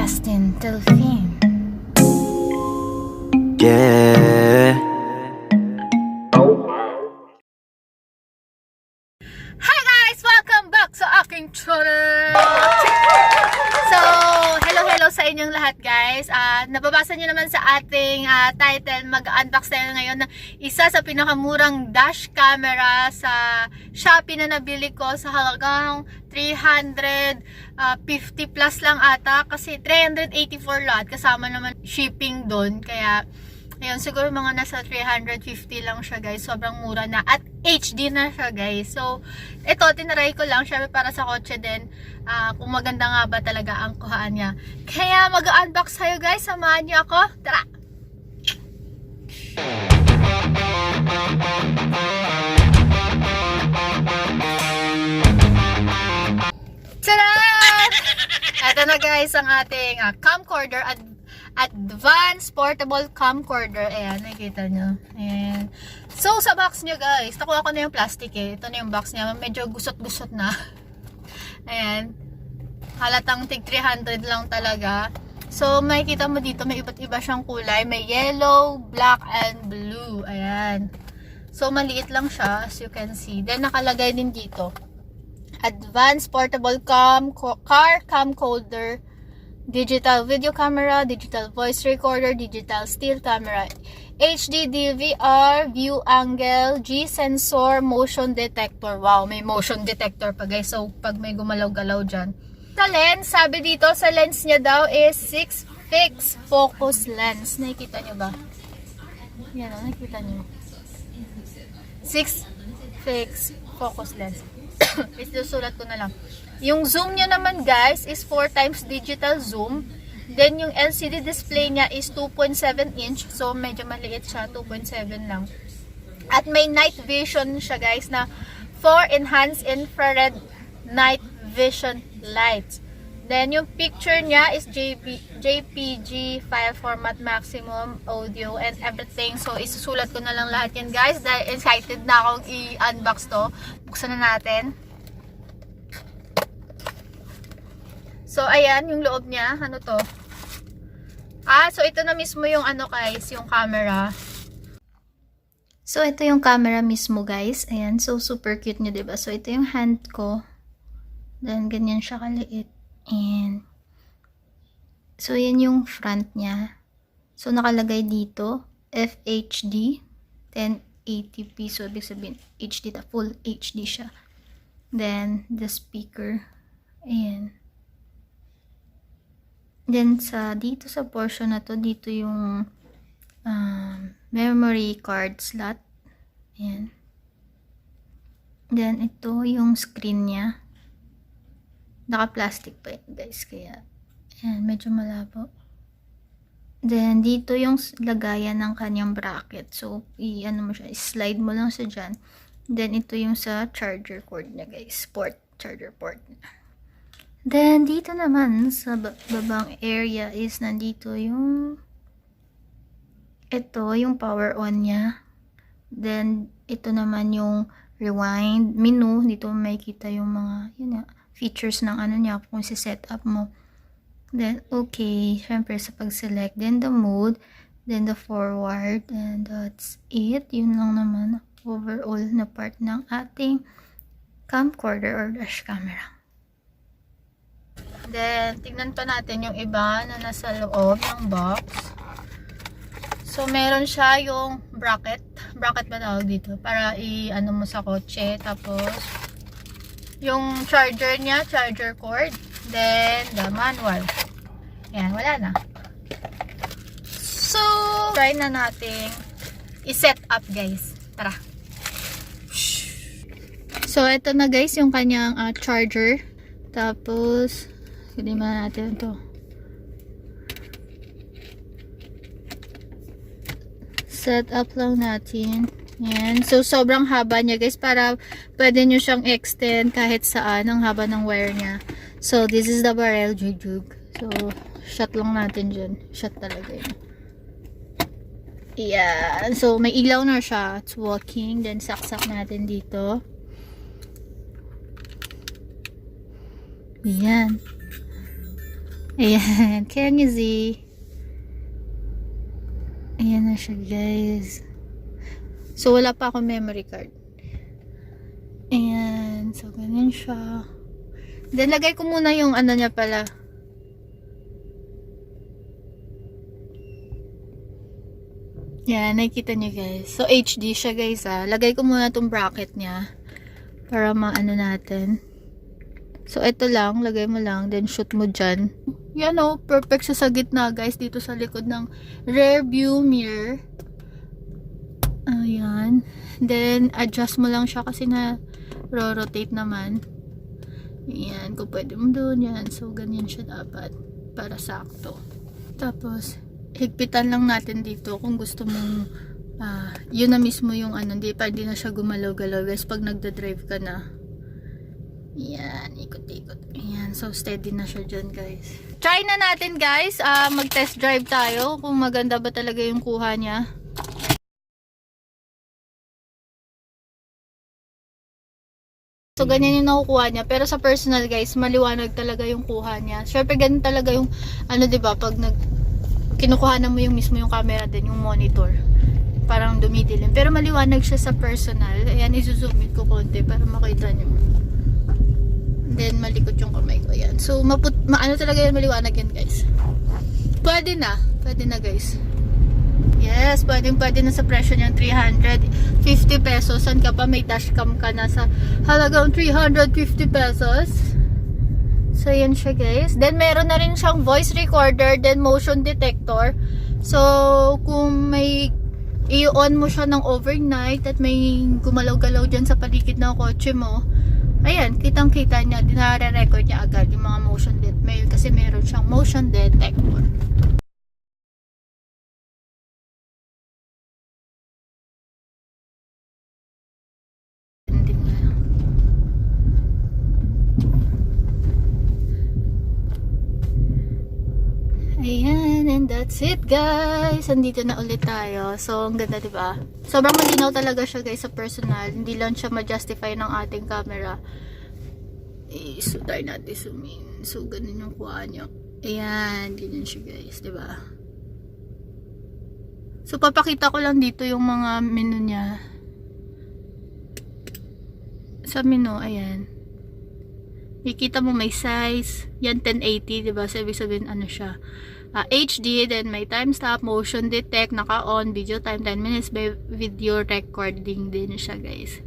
Jastine Delfin. Yeah. Hi guys! Welcome back sa aking channel! So, hello sa inyong lahat guys. Nababasa nyo naman sa ating title, mag-unbox tayo ngayon ng isa sa pinakamurang dash camera sa Shopee na nabili ko sa halagang 350 plus lang ata. Kasi 384 lahat. Kasama naman shipping doon. Kaya, ayun, siguro mga nasa 350 lang siya guys. Sobrang mura na. At HD na siya guys. So, ito, tinaray ko lang. Syempre para sa kotse din. Kung maganda nga ba talaga ang kuhaan niya. Kaya mag-unbox tayo guys. Samahan niyo ako. Tara! Tada! Ito na guys ang ating camcorder. Advanced portable camcorder. Ayan, nakikita nyo. Ayan. So, sa box nyo guys, nakuha ko na yung plastic eh. Ito na yung box niya. Medyo gusot-gusot na. Ayan. Halatang tig 300 lang talaga. So, makikita mo dito, may iba't iba siyang kulay. May yellow, black, and blue. Ayan. So, maliit lang siya, as you can see. Then, nakalagay din dito. Advanced portable car camcorder, digital video camera, digital voice recorder, digital still camera, HD DVR, view angle, G sensor, motion detector. Wow, may motion detector pa guys. So, pag may gumalaw-galaw dyan. Sa lens, sabi dito, sa lens niya daw is 6 fixed focus lens. Nakikita nyo ba? Yan o, nakikita nyo. 6 fixed focus lens. Isusulat ko na lang. Yung zoom niya naman guys is 4 times digital zoom. Then yung LCD display niya is 2.7 inch. So medyo maliit siya, 2.7 lang. At may night vision siya guys na 4 enhanced infrared night vision lights. Then yung picture niya is JPG file format, maximum audio and everything. So isusulat ko na lang lahat yan guys dahil excited na akong i-unbox to. Buksan na natin. So ayan yung loob niya. Ano to? So ito na mismo yung ano guys, yung camera. So ito yung camera mismo guys. Ayan, so super cute niya, diba? So ito yung hand ko. Then ganyan siya kaliit. And so yan yung front niya. So nakalagay dito FHD 1080p. So ibig sabihin HD, full HD siya. Then the speaker. Ayan. Then sa dito sa portion na to, dito yung memory card slot. Ayan. Then ito yung screen niya. Naka-plastic pa yun guys, kaya ayan, medyo malabo. Then dito yung lagayan ng kanyang bracket. So i-ano mo siya, slide mo lang sa dyan. Then ito yung sa charger cord niya guys, charger port niya. Then dito naman sa babang area is nandito yung yung power on niya. Then ito naman yung rewind menu. Dito makikita yung mga features ng ano niya kung si-set up mo. Then okay, syempre sa pag-select, then the mode, then the forward, and that's it. Yun lang naman overall na part ng ating camcorder or dash camera. Then tignan pa natin yung iba na nasa loob ng box. So meron siya yung bracket ba tawag dito, para i-ano mo sa kotse. Tapos yung charger niya, charger cord. Then, the manual. Ayan, wala na. So, try na natin i-set up guys. Tara. So, ito na guys yung kanyang charger. Tapos, hindi man natin ito. Set up lang natin. Yan. So, sobrang haba niya guys, para pwede nyo siyang extend kahit saan ang haba ng wire niya. So, this is the barrel jug. So, shot lang natin dyan. Shot talaga yun. Yan. So, may ilaw na siya. It's working. Then, saksak natin dito. Yan. Ayan, can you see? Ayan na siya, guys. So, wala pa akong memory card. Ayan. So, ganyan siya. Then, lagay ko muna yung ano niya pala. Yan, nakikita niyo guys. So, HD siya guys ah. Lagay ko muna tong bracket niya. Para maano natin. So, ito lang. Lagay mo lang. Then, shoot mo dyan. Yan o. Perfect siya sa gitna guys. Dito sa likod ng rear view mirror. Ayan. Then, adjust mo lang siya kasi na rotate naman. Ayan. Kung pwede mo doon. Yan. So, ganyan siya dapat. Para sakto. Tapos, higpitan lang natin dito kung gusto mong yun na mismo yung ano. Hindi na siya gumalaw-galaw guys pag nagda-drive ka na. Ayan. Ikot-ikot. Ayan. So, steady na siya dyan guys. Try na natin guys. Mag-test drive tayo kung maganda ba talaga yung kuha niya. So, ganyan yung nakukuha niya. Pero sa personal guys, maliwanag talaga yung kuha niya. Syempre, ganun talaga yung, ano diba, pag kinukuha na mo yung mismo yung camera din, yung monitor. Parang dumidilim. Pero maliwanag siya sa personal. Ayan, izo-zoom in ko konti para makita niyo. And then, malikot yung kamay ko. Ayan. So, ano talaga yan, maliwanag yan guys. Pwede na. Pwede na guys. Yes, pwede na sa presyo niyan, 350 pesos. Saan ka pa? May dashcam ka na sa halagang 350 pesos. So, yan siya guys. Then, meron na rin siyang voice recorder, then motion detector. So, kung may i-on mo siya ng overnight at may gumalaw-galaw dyan sa paligid ng kotse mo, ayan, kitang-kita niya, dinare-record niya agad yung mga motion detector. Kasi meron siyang motion detector. Ayan, and that's it guys. Andito na ulit tayo. So, ang ganda diba? Sobrang malinaw talaga siya guys sa personal. Hindi lang siya ma-justify ng ating camera. So, try natin zoom in. So, ganun yung kuha nyo. Ayan, ganyan siya guys, diba? So, papakita ko lang dito yung mga menu niya. Sa menu, ayan. Makikita mo may size. Yan, 1080, diba? So, ibig sabihin, ano siya? HD, then may time stop, motion detect, naka-on, video time 10 minutes, by video recording din siya guys.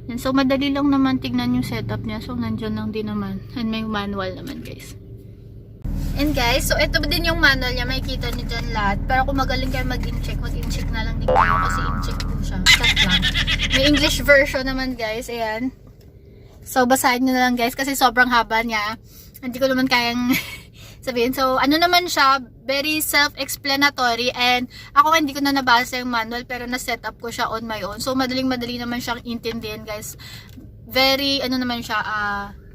Yan, so madali lang naman tignan yung setup niya. So nandyan lang din naman. And may manual naman guys. And guys, so ito din yung manual niya. Makikita niyo dyan lahat. Pero kung magaling kayo mag-in-check na lang din kayo kasi in-check po siya. Chat lang. May English version naman guys. Ayan. So basahin nyo na lang guys kasi sobrang haba niya. Hindi ko naman kayang sabihin. So, ano naman siya, very self-explanatory and ako hindi ko na nabasa yung manual pero na-set up ko siya on my own. So, madaling-madali naman siyang intindihin guys. Very, ano naman siya,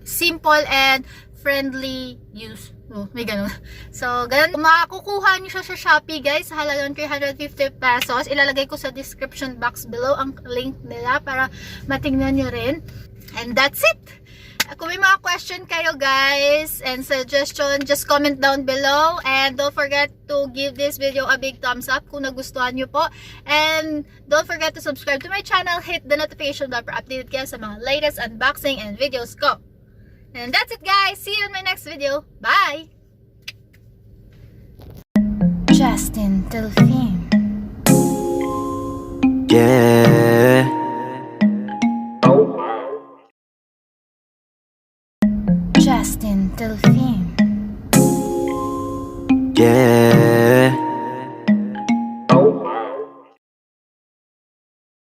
simple and friendly use. Oh, may ganun. So, ganun. Makukuha niyo siya sa Shopee guys, sa halagang 350 pesos. Ilalagay ko sa description box below ang link nila para matingnan niyo rin. And that's it! Kung may mga question kayo guys and suggestion, just comment down below and don't forget to give this video a big thumbs up kung nagustuhan nyo po, and don't forget to subscribe to my channel, hit the notification bell para updated kayo sa mga latest unboxing and videos ko. And that's it guys, see you in my next video, bye! Jastine Delfin. Yeah. Jastine Delfin. Yeah.